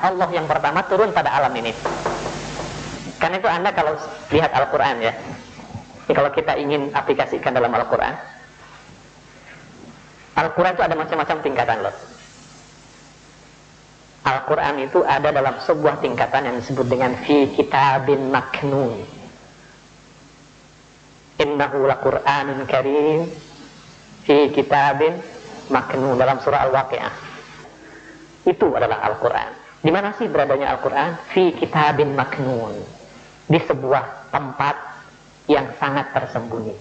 Allah yang pertama turun pada alam ini. Karena itu Anda kalau lihat Al-Quran ya, kalau kita ingin aplikasikan dalam Al-Quran, Al-Quran itu ada macam-macam tingkatan loh. Al-Quran itu ada dalam sebuah tingkatan yang disebut dengan fi kitabin maknun. Innahu laqur'anun karim fi kitabin maknun, dalam surah Al-Waqi'ah. Itu adalah Al-Quran. Di mana sih beradanya Al-Quran? Fi kitabin maknun, di sebuah tempat yang sangat tersembunyi.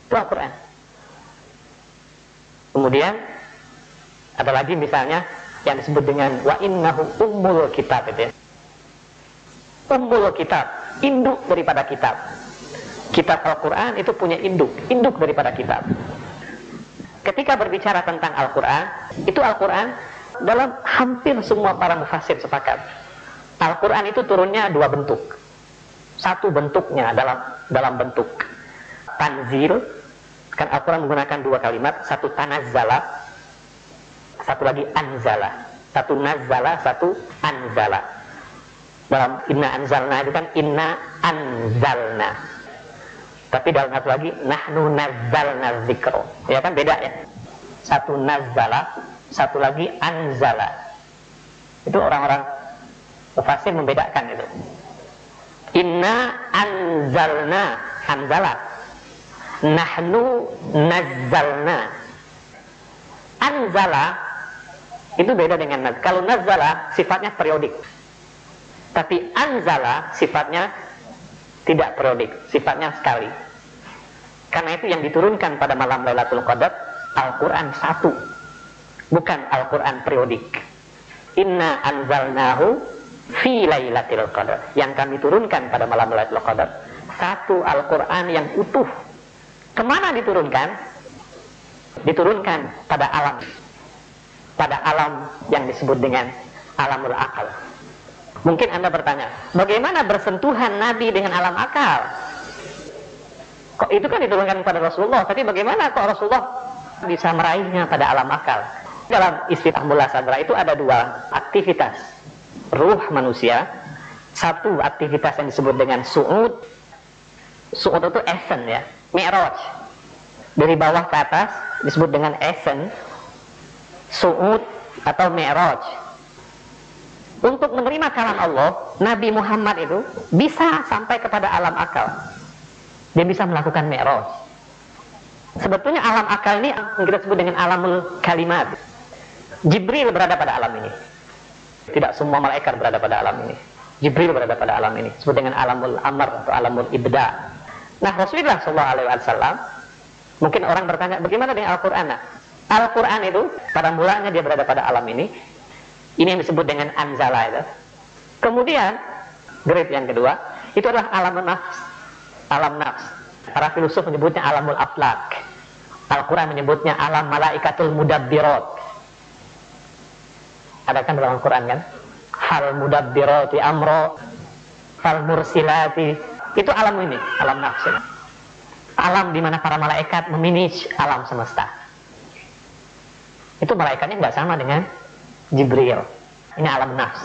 Itu Al-Quran. Kemudian ada lagi misalnya yang disebut dengan wa innahu ummul kitab, gitu ya. Ummul kitab, induk daripada kitab. Kitab Al-Quran itu punya induk daripada kitab. Ketika berbicara tentang Al-Quran, itu Al-Quran dalam hampir semua para mufassir sepakat. Al-Quran itu turunnya dua bentuk. Satu bentuknya dalam bentuk tanzil, kan Al-Quran menggunakan dua kalimat, satu tanazzala, satu lagi anzala. Satu nazzala, satu anzala. Dalam inna anzalna itu kan inna anzalna. Tapi dalam satu lagi nahnu nazzalna dzikra. Ya kan beda ya. Satu nazzala, satu lagi anzala. Itu orang-orang mufassir membedakan itu. Inna anzalna, anzala. Nahnu nazzalna. Anzala itu beda dengan nazala. Kalau nazala sifatnya periodik, tapi anzala sifatnya tidak periodik, sifatnya sekali. Karena itu yang diturunkan pada malam Lailatul Qadar Al-Quran satu, bukan Al-Quran periodik. Inna anzalnahu fi Lailatul Qadar, yang kami turunkan pada malam Lailatul Qadar satu Al-Quran yang utuh. Kemana diturunkan? Diturunkan pada alam yang disebut dengan alamul akal. Mungkin Anda bertanya, bagaimana bersentuhan Nabi dengan alam akal? Kok itu kan diturunkan pada Rasulullah, tapi bagaimana kok Rasulullah bisa meraihnya pada alam akal? Dalam Istiftah Mullah Sadra itu ada dua aktivitas ruh manusia. Satu aktivitas yang disebut dengan su'ud. Su'ud itu esen ya, mi'raj. Dari bawah ke atas disebut dengan esen, su'ud atau mi'raj. Untuk menerima kalam Allah, Nabi Muhammad itu bisa sampai kepada alam akal. Dia bisa melakukan mi'raj. Sebetulnya alam akal ini yang kita sebut dengan alamul kalimat. Jibril berada pada alam ini. Tidak semua malaikat berada pada alam ini. Jibril berada pada alam ini, disebut dengan alamul amr atau alamul ibda. Nah, Rasulullah SAW, mungkin orang bertanya, bagaimana dengan Al-Quran? Nah, Al-Quran itu pada mulanya dia berada pada alam ini. Ini yang disebut dengan anzala itu. Kemudian grade yang kedua itu adalah alam nafs. Alam nafs. Para filosof menyebutnya alamul aflak. Al-Quran menyebutnya alam malaikatul mudabbirat. Ada kan dalam Al-Quran kan? Hal mudabbirati amro, fal mursilati. Itu alam ini, alam nafs. Alam di mana para malaikat memanage alam semesta. Itu malaikatnya nggak sama dengan Jibril. Ini alam nafs.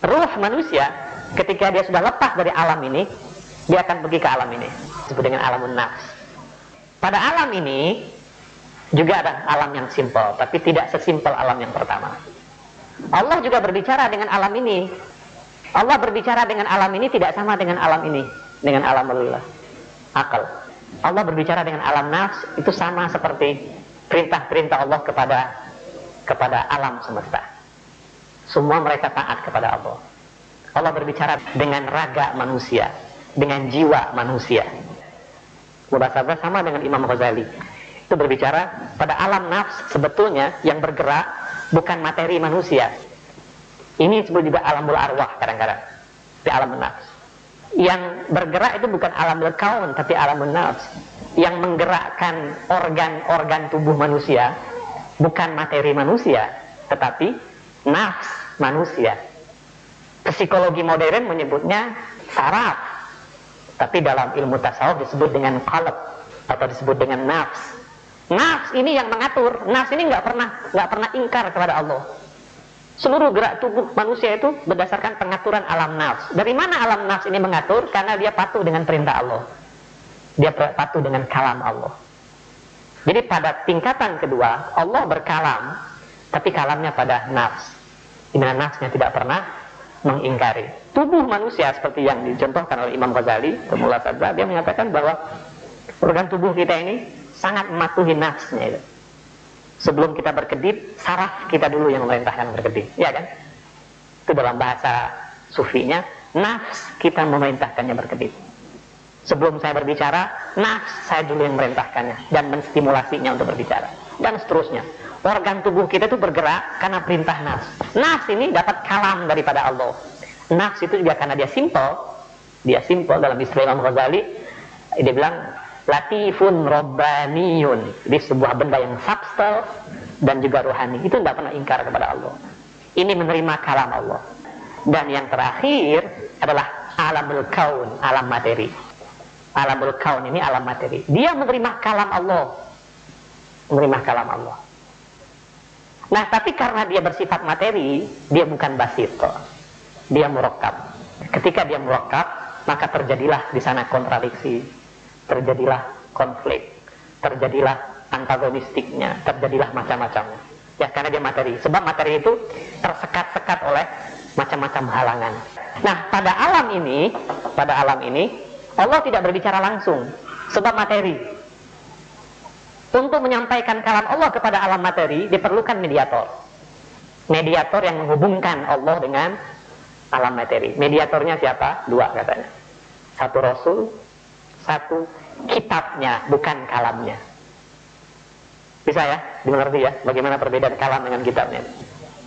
Ruh manusia ketika dia sudah lepas dari alam ini, dia akan pergi ke alam ini, disebut dengan alamun nafs. Pada alam ini juga ada alam yang simpel, tapi tidak sesimpel alam yang pertama. Allah juga berbicara dengan alam ini. Allah berbicara dengan alam ini tidak sama dengan alam ini, dengan alamul akal. Allah berbicara dengan alam nafs itu sama seperti perintah-perintah Allah kepada alam semesta. Semua mereka taat kepada Allah. Allah berbicara dengan raga manusia, dengan jiwa manusia. Mubasabah sama dengan Imam Ghazali. Itu berbicara pada alam nafs sebetulnya yang bergerak bukan materi manusia. Ini disebut juga alamul arwah kadang-kadang, di alam nafs. Yang bergerak itu bukan alamul kaun, tapi alamul nafs. Yang menggerakkan organ-organ tubuh manusia bukan materi manusia, tetapi nafs manusia. Psikologi modern menyebutnya saraf, tapi dalam ilmu tasawuf disebut dengan qalb atau disebut dengan nafs. Nafs ini yang mengatur. Nafs ini nggak pernah ingkar kepada Allah. Seluruh gerak tubuh manusia itu berdasarkan pengaturan alam nafs. Dari mana alam nafs ini mengatur? Karena dia patuh dengan perintah Allah. Dia patuh dengan kalam Allah. Jadi pada tingkatan kedua, Allah berkalam, tapi kalamnya pada nafs. Di mana nafsnya tidak pernah mengingkari. Tubuh manusia seperti yang dicontohkan oleh Imam Ghazali, Mullah Sadra, dia mengatakan bahwa organ tubuh kita ini sangat mematuhi nafsnya itu. Sebelum kita berkedip, saraf kita dulu yang memerintahkan berkedip, ya kan? Itu dalam bahasa sufinya, nafs kita memerintahkannya berkedip. Sebelum saya berbicara, nafs saya dulu yang memerintahkannya dan menstimulasinya untuk berbicara, dan seterusnya. Organ tubuh kita itu bergerak karena perintah nafs. Nafs ini dapat kalam daripada Allah. Nafs itu juga karena dia simple dalam istilah Imam Ghazali, dia bilang latifun robbaniyun. Jadi sebuah benda yang substal dan juga rohani, itu tidak pernah ingkar kepada Allah. Ini menerima kalam Allah. Dan yang terakhir adalah alamul kaun, alam materi. Alamul kaun ini alam materi. Dia menerima kalam Allah. Menerima kalam Allah. Nah, tapi karena dia bersifat materi, dia bukan basit, dia murakkab. Ketika dia murakkab, maka terjadilah di sana kontradiksi, terjadilah konflik, terjadilah antagonistiknya, terjadilah macam-macamnya. Ya, karena dia materi. Sebab materi itu tersekat-sekat oleh macam-macam halangan. Nah, pada alam ini, Allah tidak berbicara langsung, sebab materi. Untuk menyampaikan kalam Allah kepada alam materi, diperlukan mediator. Mediator yang menghubungkan Allah dengan alam materi. Mediatornya siapa? Dua katanya. Satu Rasul, satu kitabnya, bukan kalamnya. Bisa ya? Dimengerti ya? Bagaimana perbedaan kalam dengan kitabnya.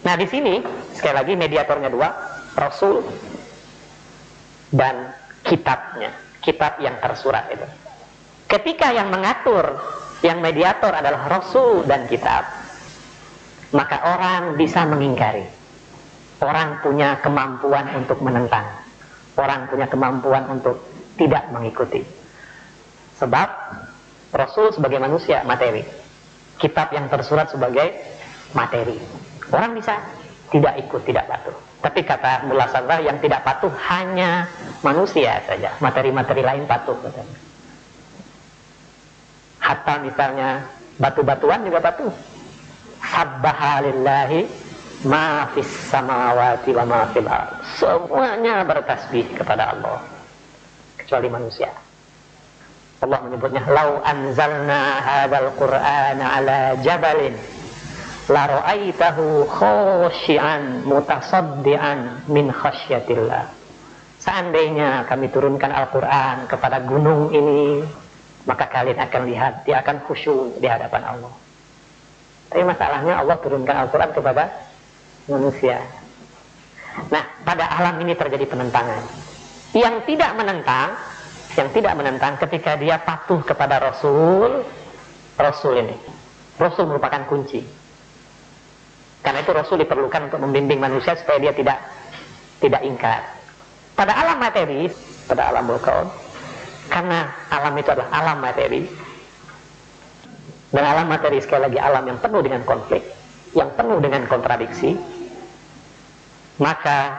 Nah, di sini, sekali lagi mediatornya dua, Rasul dan kitabnya. Kitab yang tersurat itu. Ketika yang mengatur, yang mediator adalah Rasul dan kitab, maka orang bisa mengingkari. Orang punya kemampuan untuk menentang. Orang punya kemampuan untuk tidak mengikuti. Sebab Rasul sebagai manusia materi, kitab yang tersurat sebagai materi. Orang bisa tidak ikut, tidak patuh. Tapi kata Mullah Sadra, yang tidak patuh hanya manusia saja. Materi-materi lain patuh. Hatta misalnya batu-batuan juga patuh. Sabbaha lillahi ma fis samawati wa ma fil ardh. Semuanya bertasbih kepada Allah kecuali manusia. Allah menyebutnya, lau anzalna hadzal qur'ana ala jabalin la ra'aitahu khashi'an mutasaddian min khasyatillah. Seandainya kami turunkan Al-Qur'an kepada gunung ini, maka kalian akan lihat dia akan khusyuk di hadapan Allah. Tapi masalahnya Allah turunkan Al-Quran kepada manusia. Nah, pada alam ini terjadi penentangan. Yang tidak menentang ketika dia patuh kepada Rasul ini. Rasul merupakan kunci. Karena itu Rasul diperlukan untuk membimbing manusia supaya dia tidak ingkar. Pada alam materi, pada alam kaun, karena alam itu adalah alam materi, dan alam materi sekali lagi alam yang penuh dengan konflik, yang penuh dengan kontradiksi, maka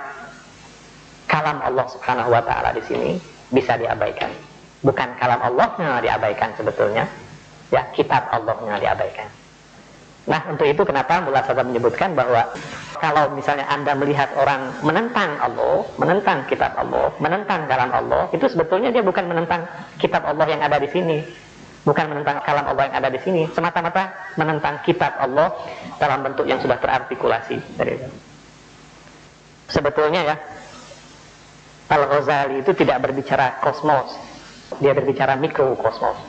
kalam Allah Subhanahu wa ta'ala di sini bisa diabaikan. Bukan kalam Allahnya diabaikan sebetulnya, ya, kitab Allahnya diabaikan. Nah, untuk itu kenapa Mullah Sadra menyebutkan bahwa kalau misalnya Anda melihat orang menentang Allah, menentang kitab Allah, menentang kalam Allah, itu sebetulnya dia bukan menentang kitab Allah yang ada di sini, bukan menentang kalam Allah yang ada di sini, semata-mata menentang kitab Allah dalam bentuk yang sudah terartikulasi. Sebetulnya ya, Al-Ghazali itu tidak berbicara kosmos, dia berbicara mikrokosmos.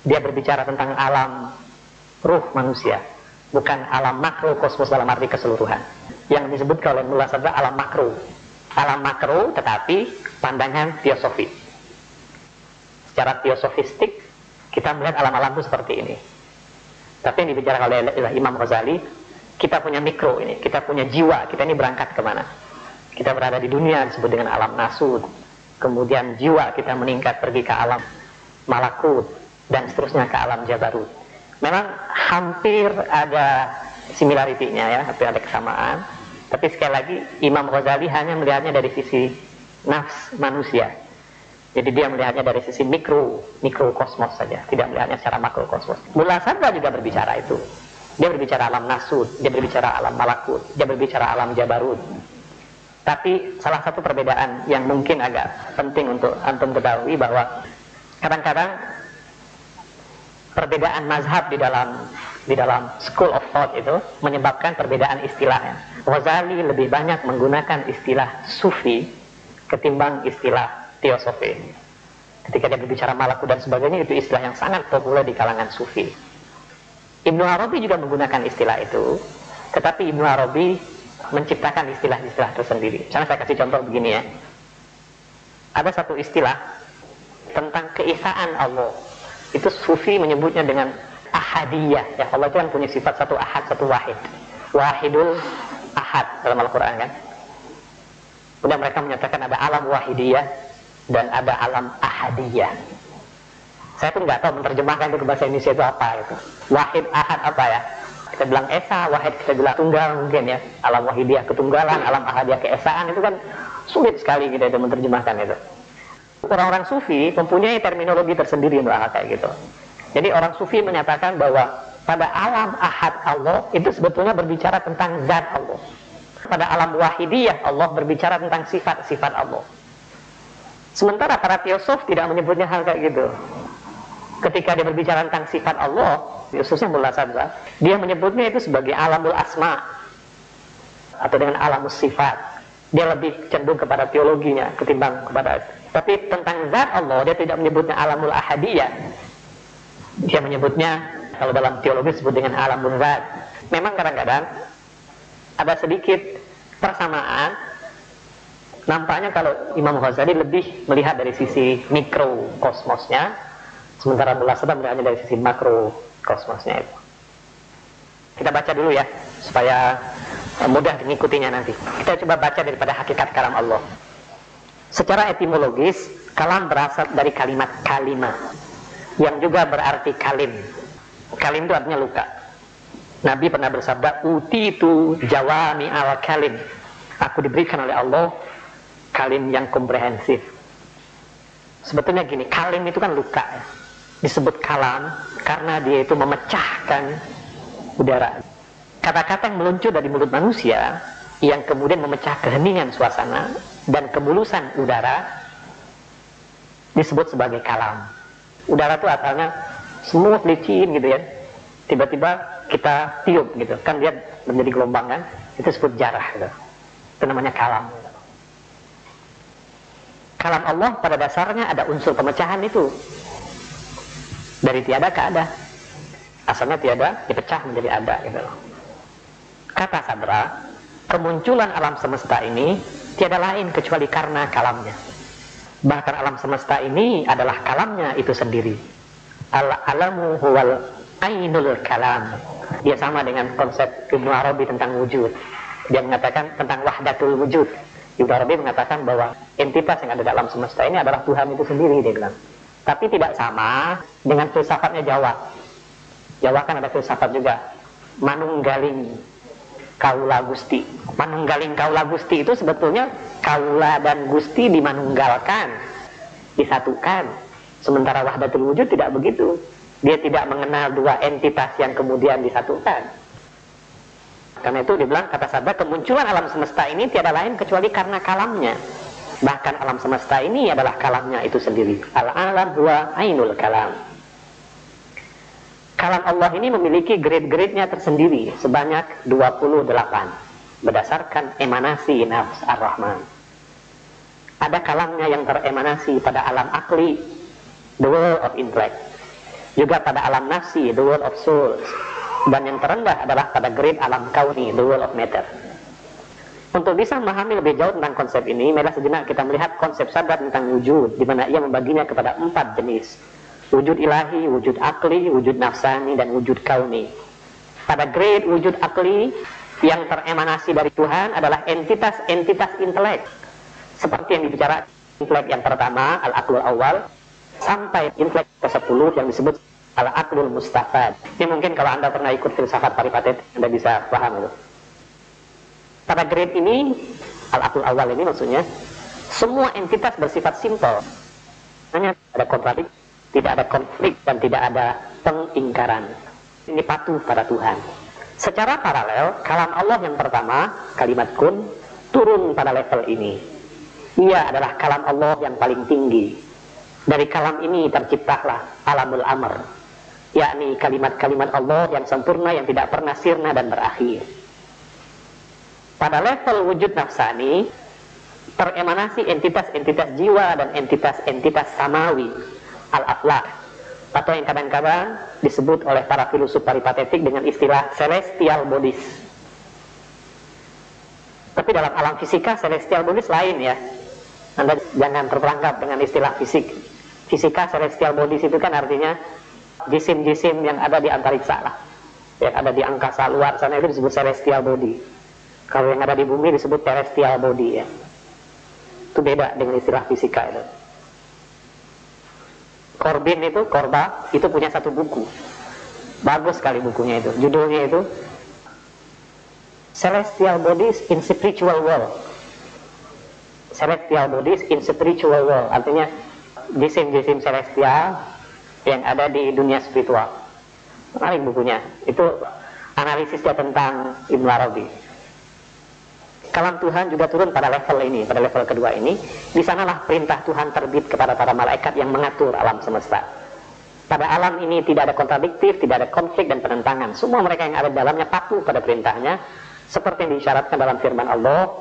Dia berbicara tentang alam ruh manusia, bukan alam makrokosmos dalam arti keseluruhan. Yang disebutkan oleh Mullah Sadra alam makro. Alam makro tetapi pandangan teosofis. Secara teosofistik kita melihat alam-alam itu seperti ini. Tapi yang dibicarakan oleh Imam Ghazali, kita punya mikro ini, kita punya jiwa, kita ini berangkat kemana? Kita berada di dunia disebut dengan alam nasud. Kemudian jiwa kita meningkat pergi ke alam malakut dan seterusnya ke alam jabarut. Memang hampir ada similaritinya ya, hampir ada kesamaan. Tapi sekali lagi Imam Ghazali hanya melihatnya dari sisi nafs manusia. Jadi dia melihatnya dari sisi mikrokosmos saja, tidak melihatnya secara makrokosmos. Mullah Sadra juga berbicara itu. Dia berbicara alam nasud, dia berbicara alam malakut, dia berbicara alam jabarut. Tapi salah satu perbedaan yang mungkin agak penting untuk antum ketahui bahwa kadang-kadang perbedaan mazhab di dalam school of thought itu menyebabkan perbedaan istilahnya. Ghazali lebih banyak menggunakan istilah sufi ketimbang istilah teosofi. Ketika dia berbicara malakut dan sebagainya, itu istilah yang sangat populer di kalangan sufi. Ibnu Arabi juga menggunakan istilah itu, tetapi Ibnu Arabi menciptakan istilah-istilah tersendiri. Misalnya saya kasih contoh begini ya. Ada satu istilah tentang keesaan Allah. Itu sufi menyebutnya dengan ahadiyah. Ya, Allah itu kan punya sifat satu ahad, satu wahid. Wahidul ahad dalam Al-Quran kan. Kemudian mereka menyatakan ada alam wahidiyah dan ada alam ahadiyah. Saya pun nggak tahu menerjemahkan itu ke bahasa Indonesia itu apa itu. Wahid ahad apa ya? Kita bilang esa, wahid kita bilang tunggal mungkin ya. Alam wahidiyah ketunggalan, alam ahadiyah keesaan, itu kan sulit sekali kita itu menerjemahkan itu. Orang-orang sufi mempunyai terminologi tersendiri untuk hal kayak gitu. Jadi orang sufi menyatakan bahwa pada alam ahad Allah itu sebetulnya berbicara tentang zat Allah. Pada alam wahidiyah Allah berbicara tentang sifat-sifat Allah. Sementara para teosof tidak menyebutnya hal kayak gitu. Ketika dia berbicara tentang sifat Allah, khususnya Mullah Sadra, dia menyebutnya itu sebagai alamul asma atau dengan alamus sifat. Dia lebih cenderung kepada teologinya ketimbang kepada. Tapi tentang zat Allah dia tidak menyebutnya alamul ahadiyah. Dia menyebutnya kalau dalam teologi disebut dengan alamul zat. Memang kadang-kadang ada sedikit persamaan. Nampaknya kalau Imam Ghazali lebih melihat dari sisi mikrokosmosnya, sementara Mullah Sadra melihatnya dari sisi makrokosmosnya itu. Kita baca dulu ya, supaya mudah mengikutinya nanti. Kita coba baca daripada hakikat kalam Allah. Secara etimologis, kalam berasal dari kalimat kalimah, yang juga berarti kalim. Kalim itu artinya luka. Nabi pernah bersabda, utitu jawami al kalim. Aku diberikan oleh Allah kalim yang komprehensif. Sebetulnya gini, kalim itu kan luka ya. Disebut kalam karena dia itu memecahkan udara. Kata-kata yang meluncur dari mulut manusia yang kemudian memecah keheningan suasana dan kemulusan udara disebut sebagai kalam. Udara itu asalnya semua licin gitu ya. Tiba-tiba kita tiup gitu, kan dia menjadi gelombang kan, itu disebut jarah gitu. Itu namanya kalam. Kalam Allah pada dasarnya ada unsur pemecahan itu. Dari tiada ke ada. Asalnya tiada dipecah menjadi ada gitu loh. Kata Sadra, kemunculan alam semesta ini tiada lain kecuali karena kalamnya. Bahkan alam semesta ini adalah kalamnya itu sendiri. Al-alamu huwal ainul kalam. Dia sama dengan konsep Ibnu Arabi tentang wujud. Dia mengatakan tentang wahdatul wujud. Ibnu Arabi mengatakan bahwa entitas yang ada dalam semesta ini adalah Tuhan itu sendiri, dia bilang. Tapi tidak sama dengan filsafatnya Jawa. Jawa kan ada filsafat juga, manunggaling kaula gusti. Manunggaling kaula gusti itu sebetulnya kaula dan gusti dimanunggalkan, disatukan. Sementara wahdatul wujud tidak begitu. Dia tidak mengenal dua entitas yang kemudian disatukan. Karena itu dibilang, kata Sadra, kemunculan alam semesta ini tiada lain kecuali karena kalamnya. Bahkan alam semesta ini adalah kalamnya itu sendiri. Al-alam huwa ainul kalam. Kalam Allah ini memiliki grade-grade-nya tersendiri sebanyak 28 berdasarkan emanasi nafs ar-Rahman. Ada kalamnya yang teremanasi pada alam akli, the world of intellect. Juga pada alam nafsi, the world of souls. Dan yang terendah adalah pada grade alam kauni, the world of matter. Untuk bisa memahami lebih jauh tentang konsep ini, marilah sejenak kita melihat konsep Sadra tentang wujud, di mana ia membaginya kepada 4 jenis. Wujud ilahi, wujud akli, wujud nafsani, dan wujud kauni. Pada grade wujud akli, yang teremanasi dari Tuhan adalah entitas-entitas intelek. Seperti yang dibicara intelek yang pertama, al-aqlul awal, sampai intelek ke-10 yang disebut al-aqlul mustafad. Ini mungkin kalau Anda pernah ikut filsafat Paripatet, Anda bisa paham itu. Pada grade ini, al-aqlul awal ini maksudnya, semua entitas bersifat simple. Hanya ada konflik, tidak ada konflik dan tidak ada pengingkaran. Ini patuh pada Tuhan. Secara paralel, kalam Allah yang pertama, kalimat kun, turun pada level ini. Ia adalah kalam Allah yang paling tinggi. Dari kalam ini terciptalah alamul amr, yakni kalimat-kalimat Allah yang sempurna, yang tidak pernah sirna dan berakhir. Pada level wujud nafsani, teremanasi entitas-entitas jiwa dan entitas-entitas samawi, al-aflaq, atau yang kadang-kadang disebut oleh para filosof peripatetik dengan istilah celestial bodies. Tapi dalam alam fisika, celestial bodies lain ya. Anda jangan terperangkap dengan istilah fisik. Fisika celestial bodies itu kan artinya jisim-jisim yang ada di antariksa lah, yang ada di angkasa luar sana, itu disebut celestial body. Kalau yang ada di bumi disebut terrestrial body ya. Itu beda dengan istilah fisika itu. Corbin itu, Korba, itu punya satu buku. Bagus sekali bukunya itu. Judulnya itu Celestial Bodies in Spiritual World. Celestial Bodies in Spiritual World, artinya jisim-jisim celestial yang ada di dunia spiritual. Menarik bukunya. Itu analisisnya tentang Ibnu Arabi. Kalam Tuhan juga turun pada level ini, pada level kedua ini. Di sanalah perintah Tuhan terbit kepada para malaikat yang mengatur alam semesta. Pada alam ini tidak ada kontradiktif, tidak ada konflik dan penentangan. Semua mereka yang ada di dalamnya patuh pada perintahnya, seperti yang diisyaratkan dalam firman Allah.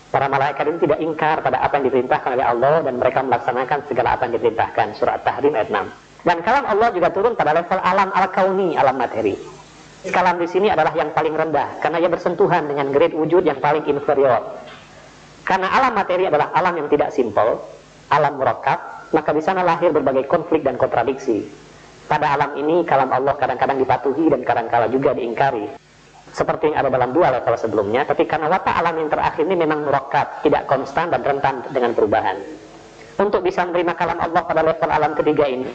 Para malaikat ini tidak ingkar pada apa yang diperintahkan oleh Allah, dan mereka melaksanakan segala apa yang diperintahkan. Surat Tahrim ayat 6. Dan kalam Allah juga turun pada level alam al-kauni, alam materi. Kalam di sini adalah yang paling rendah, karena ia bersentuhan dengan grade wujud yang paling inferior. Karena alam materi adalah alam yang tidak simpel, alam murakkab, maka di sana lahir berbagai konflik dan kontradiksi. Pada alam ini, kalam Allah kadang-kadang dipatuhi dan kadang-kala juga diingkari. Seperti yang ada dalam dua level sebelumnya, tapi karena watak alam yang terakhir ini memang murakkab, tidak konstan dan rentan dengan perubahan. Untuk bisa menerima kalam Allah pada level alam ketiga ini,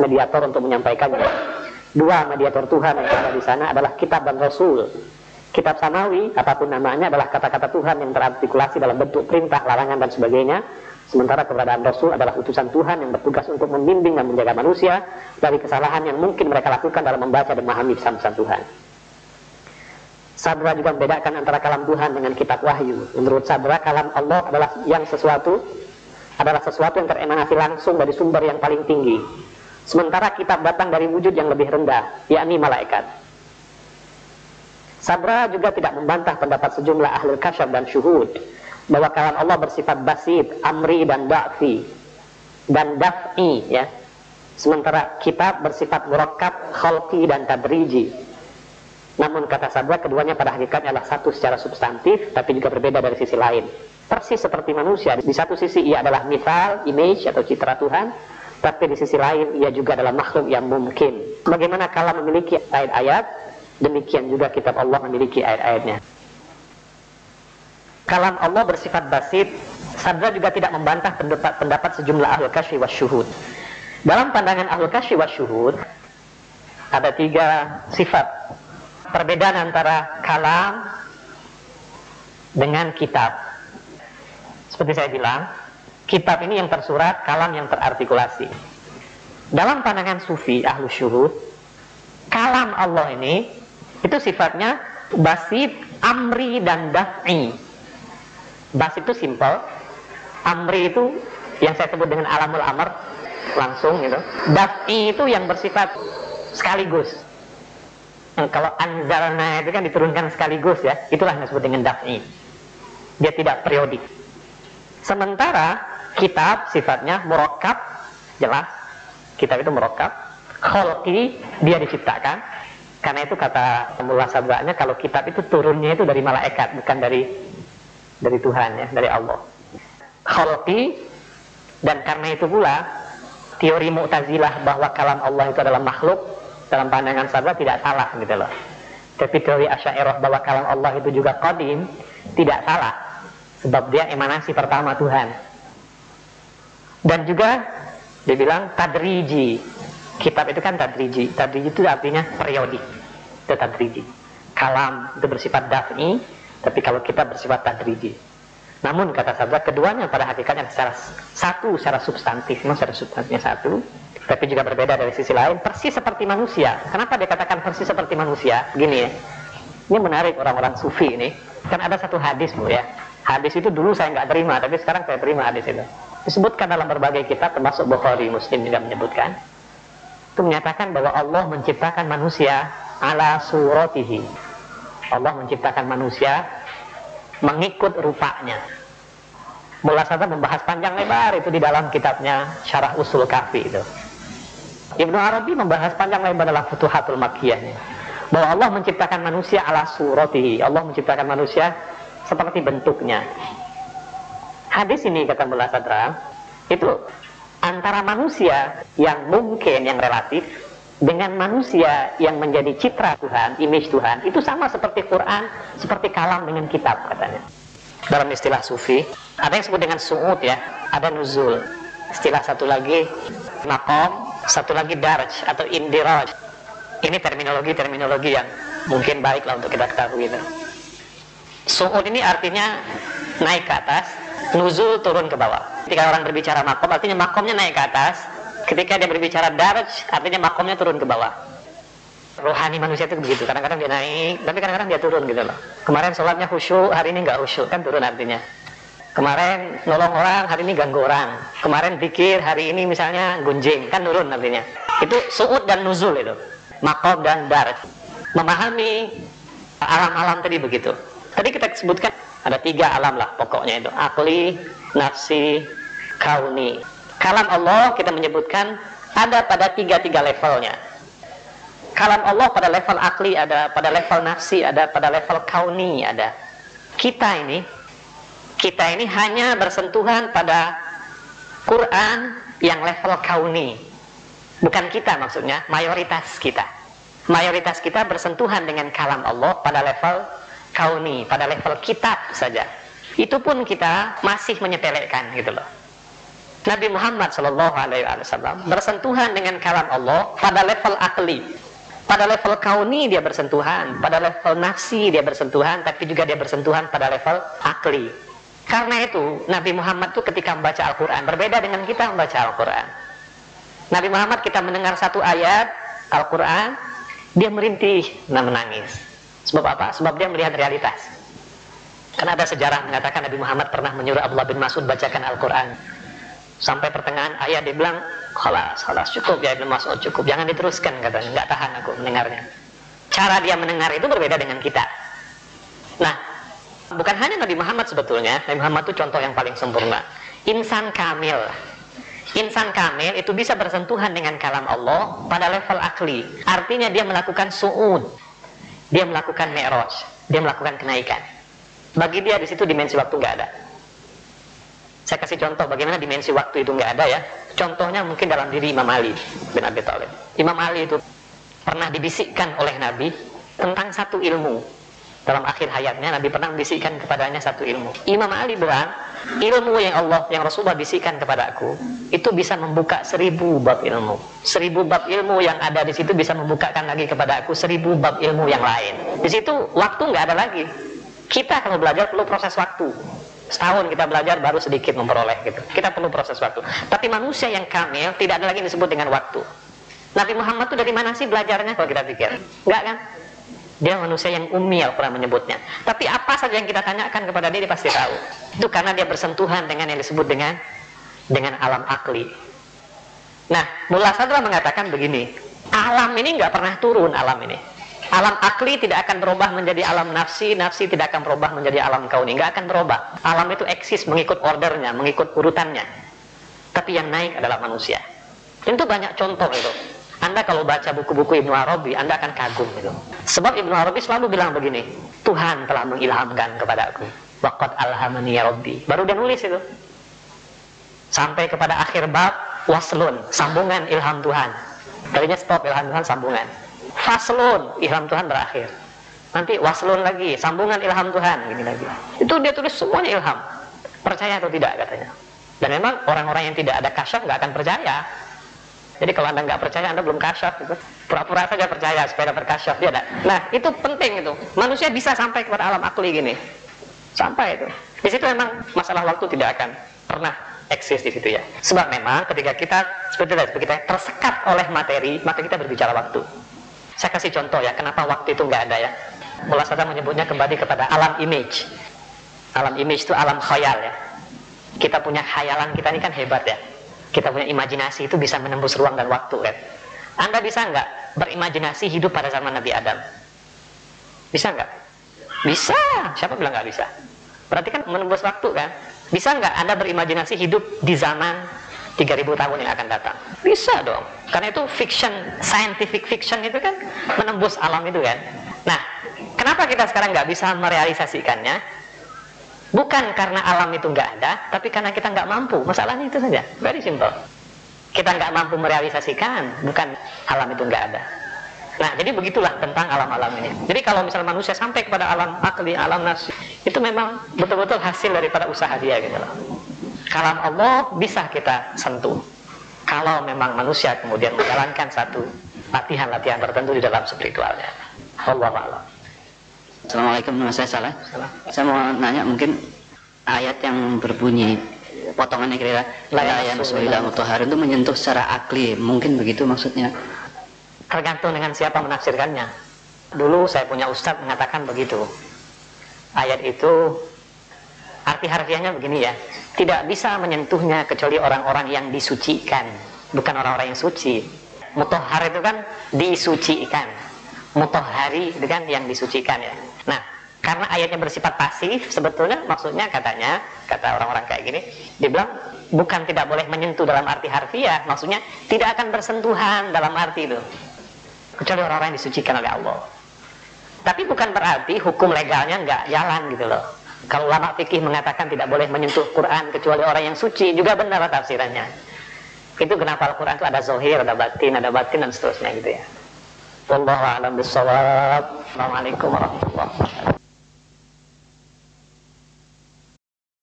mediator untuk menyampaikannya. Dua mediator Tuhan yang ada di sana adalah kitab dan Rasul. Kitab samawi, apapun namanya, adalah kata-kata Tuhan yang terartikulasi dalam bentuk perintah, larangan dan sebagainya. Sementara keberadaan Rasul adalah utusan Tuhan yang bertugas untuk membimbing dan menjaga manusia dari kesalahan yang mungkin mereka lakukan dalam membaca dan memahami pesan-pesan Tuhan. Sabra juga membedakan antara kalam Tuhan dengan kitab wahyu. Menurut Sabra, kalam Allah adalah sesuatu yang teremanasi langsung dari sumber yang paling tinggi. Sementara kitab datang dari wujud yang lebih rendah, yakni malaikat. Sabra juga tidak membantah pendapat sejumlah ahlul kasyaf dan syuhud bahwa kalam Allah bersifat basit, amri dan da'fi dan daf'i ya. Sementara kitab bersifat murakkab, khalqi dan tadriji. Namun kata Sabra, keduanya pada hakikatnya adalah satu secara substantif, tapi juga berbeda dari sisi lain. Persis seperti manusia, di satu sisi ia adalah mithal, image atau citra Tuhan, tapi di sisi lain ia juga adalah makhluk yang mungkin. Bagaimana kalam memiliki ayat-ayat, demikian juga kitab Allah memiliki ayat-ayatnya. Kalam Allah bersifat basit. Sabra juga tidak membantah pendapat sejumlah ahlul kasyfi wasyuhud. Dalam pandangan ahlul kasyfi wasyuhud ada tiga sifat perbedaan antara kalam dengan kitab. Seperti saya bilang, kitab ini yang tersurat, kalam yang terartikulasi. Dalam pandangan sufi ahlu syuhud, kalam Allah ini itu sifatnya basit, amri dan daf'i. Basit itu simple, amri itu yang saya sebut dengan alamul amr, langsung gitu. Daf'i itu yang bersifat sekaligus. Kalau anzalna itu kan diturunkan sekaligus ya, itulah yang disebut dengan daf'i. Dia tidak periodik. Sementara kitab sifatnya murakkab, jelas. Kitab itu murakkab, khalqi, dia diciptakan. Karena itu kata Mullah Sabra'nya, kalau kitab itu turunnya itu dari malaikat, bukan dari Tuhan ya, dari Allah. Khalqi, dan karena itu pula teori Mu'tazilah bahwa kalam Allah itu adalah makhluk, dalam pandangan Sabra tidak salah gitu loh. Tapi teori Asy'ariyah bahwa kalam Allah itu juga qadim tidak salah, sebab dia emanasi pertama Tuhan. Dan juga dia bilang tadriji. Kitab itu kan tadriji. Tadriji itu artinya periodik. Itu tadriji. Kalam itu bersifat daf'i, Tapi kalau kita bersifat tadriji. Namun kata sabda, keduanya pada hakikatnya secara substantif, memang secara substantifnya satu, tapi juga berbeda dari sisi lain, persis seperti manusia. Kenapa dia katakan persis seperti manusia? Gini ya, ini menarik orang-orang sufi ini. Kan ada satu hadis Bu ya. Hadis itu dulu saya nggak terima, tapi sekarang saya terima hadis itu. Disebutkan dalam berbagai kitab, termasuk Bukhari, Muslim juga menyebutkan. Itu menyatakan bahwa Allah menciptakan manusia ala suratihi. Allah menciptakan manusia mengikut rupanya. Mullah Sadar membahas panjang lebar itu di dalam kitabnya Syarah Usul Kafi itu. Ibnu Arabi membahas panjang lebar dalam Futuhatul Makkiyahnya bahwa Allah menciptakan manusia ala suratihi. Allah menciptakan manusia seperti bentuknya. Hadis ini kata Mullah Sadra itu antara manusia yang mungkin, yang relatif, dengan manusia yang menjadi citra Tuhan, image Tuhan, itu sama seperti Quran, seperti kalam dengan kitab katanya. Dalam istilah sufi, ada yang disebut dengan su'ud ya, ada nuzul. Istilah satu lagi maqam, satu lagi daraj atau indiraj. Ini terminologi yang mungkin baiklah untuk kita ketahui. Su'ud ini artinya naik ke atas, nuzul turun ke bawah. Ketika orang berbicara maqam, artinya maqamnya naik ke atas. Ketika dia berbicara daraj, artinya makomnya turun ke bawah. Rohani manusia itu begitu. Kadang-kadang dia naik, tapi kadang-kadang dia turun gitu loh. Kemarin sholatnya khusyuk, hari ini nggak khusyuk, kan turun artinya. Kemarin nolong orang, hari ini ganggu orang. Kemarin pikir, hari ini misalnya gunjing, kan turun artinya. Itu su'ud dan nuzul itu. Makom dan daraj. Memahami alam-alam tadi begitu. Tadi kita sebutkan ada 3 alam lah pokoknya itu. Akli, nafsi, kauni. Kalam Allah kita menyebutkan ada pada 3 levelnya. Kalam Allah pada level akli ada, pada level nafsi ada, pada level kauni ada. Kita ini hanya bersentuhan pada Quran yang level kauni. Bukan kita maksudnya, mayoritas kita. Mayoritas kita bersentuhan dengan kalam Allah pada level kauni, pada level kitab saja. Itu pun kita masih menyepelekan gitu loh. Nabi Muhammad SAW bersentuhan dengan kalam Allah pada level akli, pada level kauni dia bersentuhan, pada level nafsi dia bersentuhan, tapi juga dia bersentuhan pada level akli. Karena itu Nabi Muhammad itu ketika membaca Al-Quran berbeda dengan kita membaca Al-Quran. Nabi Muhammad kita mendengar satu ayat Al-Quran, dia merintih dan menangis. Sebab apa? Sebab dia melihat realitas. Karena ada sejarah mengatakan Nabi Muhammad pernah menyuruh Abdullah bin Mas'ud bacakan Al-Quran. Sampai pertengahan ayat dia bilang, khalas cukup ya Ibnu Mas'ud, cukup, jangan diteruskan katanya, nggak tahan aku mendengarnya. Cara dia mendengar itu berbeda dengan kita. Nah, bukan hanya Nabi Muhammad sebetulnya, Nabi Muhammad itu contoh yang paling sempurna. Insan kamil itu bisa bersentuhan dengan kalam Allah pada level akli. Artinya dia melakukan su'ud, dia melakukan mi'raj, dia melakukan kenaikan. Bagi dia di situ dimensi waktu nggak ada. Saya kasih contoh bagaimana dimensi waktu itu nggak ada ya. Contohnya mungkin dalam diri Imam Ali bin Abi Thalib. Imam Ali itu pernah dibisikkan oleh Nabi tentang satu ilmu. Dalam akhir hayatnya Nabi pernah membisikkan kepadanya satu ilmu. Imam Ali bilang, ilmu yang Rasulullah bisikkan kepadaku itu bisa membuka 1000 bab ilmu. 1000 bab ilmu yang ada di situ bisa membukakan lagi kepada aku 1000 bab ilmu yang lain. Di situ waktu nggak ada lagi. Kita kalau belajar perlu proses waktu. Setahun kita belajar baru sedikit memperoleh gitu. Kita perlu proses waktu. Tapi manusia yang kamil tidak ada lagi yang disebut dengan waktu. Nabi Muhammad itu dari mana sih belajarnya kalau kita pikir? Enggak kan? Dia manusia yang ummi Al-Quran menyebutnya. Tapi apa saja yang kita tanyakan kepada dia pasti tahu. Itu karena dia bersentuhan dengan yang disebut dengan alam akli. Nah, Mullah Sadra mengatakan begini, alam ini nggak pernah turun alam ini. Alam akli tidak akan berubah menjadi alam nafsi, nafsi tidak akan berubah menjadi alam kauni, nggak akan berubah. Alam itu eksis mengikut ordernya, mengikut urutannya. Tapi yang naik adalah manusia. Itu banyak contoh itu. Anda kalau baca buku-buku Ibnu Arabi, Anda akan kagum itu. Sebab Ibnu Arabi selalu bilang begini, Tuhan telah mengilhamkan kepadaku. Waqad alhamani ya Rabbi. Baru dia nulis itu. Sampai kepada akhir bab, waslun, sambungan ilham Tuhan. Tadinya stop ilham Tuhan, sambungan. Faslun, ilham Tuhan berakhir. Nanti waslun lagi, sambungan ilham Tuhan, gini lagi. Itu dia tulis semuanya ilham. Percaya atau tidak katanya. Dan memang orang-orang yang tidak ada kasyaf nggak akan percaya. Jadi kalau Anda nggak percaya, Anda belum kasyaf gitu. Pura-pura saja percaya supaya dapat kasyaf, ya. Nah, itu penting itu. Manusia bisa sampai kepada alam akli gini. Sampai itu. Di situ memang masalah waktu tidak akan pernah eksis di situ ya. Sebab memang ketika kita seperti kita tersekat oleh materi, maka kita berbicara waktu. Saya kasih contoh ya, kenapa waktu itu nggak ada ya. Mullah Sadar menyebutnya kembali kepada alam image. Alam image itu alam khayal ya. Kita punya khayalan, kita ini kan hebat ya. Kita punya imajinasi, itu bisa menembus ruang dan waktu kan. Anda bisa nggak berimajinasi hidup pada zaman Nabi Adam? Bisa nggak? Bisa. Siapa bilang nggak bisa? Berarti kan menembus waktu kan. Bisa nggak Anda berimajinasi hidup di zaman 3000 tahun yang akan datang? Bisa dong. Karena itu fiction, scientific fiction itu kan menembus alam itu kan. Nah, kenapa kita sekarang nggak bisa merealisasikannya? Bukan karena alam itu nggak ada, tapi karena kita nggak mampu. Masalahnya itu saja, very simple. Kita nggak mampu merealisasikan, bukan alam itu nggak ada. Nah, jadi begitulah tentang alam-alam ini. Jadi kalau misalnya manusia sampai kepada alam akli, alam nafsi, itu memang betul-betul hasil daripada usaha dia gitu loh. Kalam Allah bisa kita sentuh. Kalau memang manusia kemudian menjalankan satu latihan-latihan tertentu di dalam spiritualnya. Wallahu a'lam. Assalamualaikum, nama saya Salah. Saya mau nanya mungkin ayat yang berbunyi potongannya kira-kira la yamassuhul mutahharun itu menyentuh secara akli, mungkin begitu maksudnya? Tergantung dengan siapa menafsirkannya. Dulu saya punya ustadz mengatakan begitu. Ayat itu arti harfiahnya begini ya. Tidak bisa menyentuhnya kecuali orang-orang yang disucikan, bukan orang-orang yang suci. Mutahhar itu kan disucikan. Mutahhari itu kan yang disucikan ya. Nah, karena ayatnya bersifat pasif, sebetulnya maksudnya katanya, kata orang-orang kayak gini, dibilang bukan tidak boleh menyentuh dalam arti harfiah, maksudnya tidak akan bersentuhan dalam arti itu, kecuali orang-orang yang disucikan oleh Allah. Tapi bukan berarti hukum legalnya nggak jalan gitu loh. Kalau ulama fikih mengatakan tidak boleh menyentuh Quran kecuali orang yang suci, juga benar tafsirannya. Itu kenapa Al-Quran itu ada zohir, ada batin dan seterusnya gitu ya. Wallahu a'lam bishawab. Assalamualaikum warahmatullahi wabarakatuh.